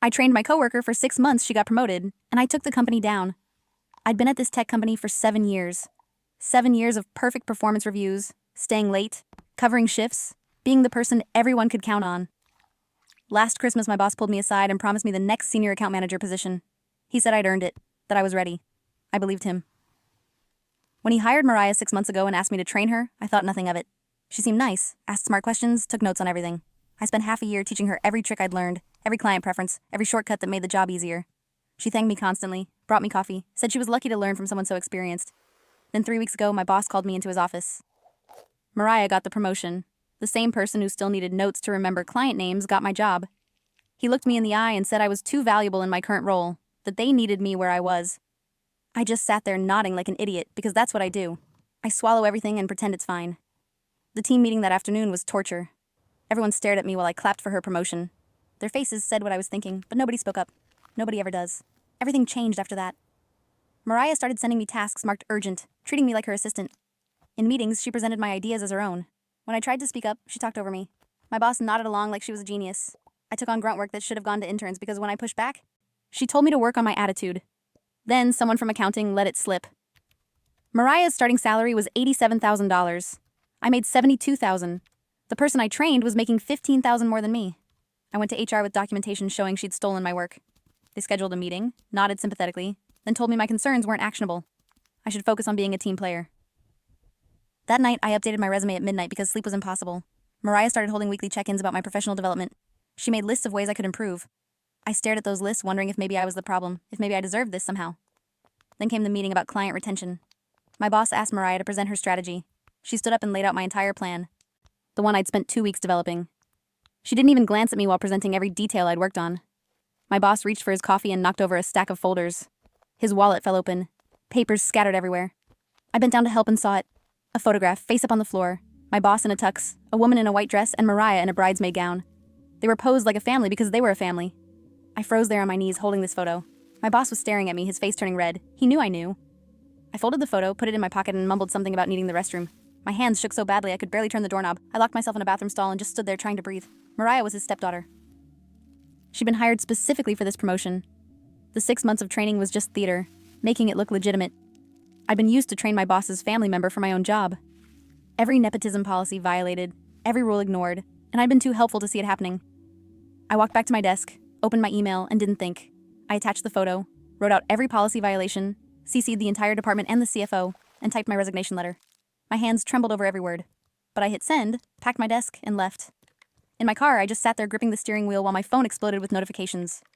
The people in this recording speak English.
I trained my coworker for 6 months, she got promoted, and I took the company down. I'd been at this tech company for 7 years. 7 years of perfect performance reviews, staying late, covering shifts, being the person everyone could count on. Last Christmas, my boss pulled me aside and promised me the next senior account manager position. He said I'd earned it, that I was ready. I believed him. When he hired Mariah 6 months ago and asked me to train her, I thought nothing of it. She seemed nice, asked smart questions, took notes on everything. I spent half a year teaching her every trick I'd learned, every client preference, every shortcut that made the job easier. She thanked me constantly, brought me coffee, said she was lucky to learn from someone so experienced. Then 3 weeks ago, my boss called me into his office. Mariah got the promotion. The same person who still needed notes to remember client names got my job. He looked me in the eye and said I was too valuable in my current role, that they needed me where I was. I just sat there nodding like an idiot because that's what I do. I swallow everything and pretend it's fine. The team meeting that afternoon was torture. Everyone stared at me while I clapped for her promotion. Their faces said what I was thinking, but nobody spoke up. Nobody ever does. Everything changed after that. Mariah started sending me tasks marked urgent, treating me like her assistant. In meetings, she presented my ideas as her own. When I tried to speak up, she talked over me. My boss nodded along like she was a genius. I took on grunt work that should have gone to interns because when I pushed back, she told me to work on my attitude. Then someone from accounting let it slip. Mariah's starting salary was $87,000. I made $72,000. The person I trained was making $15,000 more than me. I went to HR with documentation showing she'd stolen my work. They scheduled a meeting, nodded sympathetically, then told me my concerns weren't actionable. I should focus on being a team player. That night, I updated my resume at midnight because sleep was impossible. Mariah started holding weekly check-ins about my professional development. She made lists of ways I could improve. I stared at those lists, wondering if maybe I was the problem, if maybe I deserved this somehow. Then came the meeting about client retention. My boss asked Mariah to present her strategy. She stood up and laid out my entire plan, the one I'd spent 2 weeks developing. She didn't even glance at me while presenting every detail I'd worked on. My boss reached for his coffee and knocked over a stack of folders. His wallet fell open. Papers scattered everywhere. I bent down to help and saw it. A photograph, face up on the floor. My boss in a tux, a woman in a white dress, and Mariah in a bridesmaid gown. They were posed like a family because they were a family. I froze there on my knees holding this photo. My boss was staring at me, his face turning red. He knew I knew. I folded the photo, put it in my pocket, and mumbled something about needing the restroom. My hands shook so badly I could barely turn the doorknob. I locked myself in a bathroom stall and just stood there trying to breathe. Mariah was his stepdaughter. She'd been hired specifically for this promotion. The 6 months of training was just theater, making it look legitimate. I'd been used to train my boss's family member for my own job. Every nepotism policy violated, every rule ignored, and I'd been too helpful to see it happening. I walked back to my desk, opened my email, and didn't think. I attached the photo, wrote out every policy violation, CC'd the entire department and the CFO, and typed my resignation letter. My hands trembled over every word. But I hit send, packed my desk, and left. In my car, I just sat there gripping the steering wheel while my phone exploded with notifications.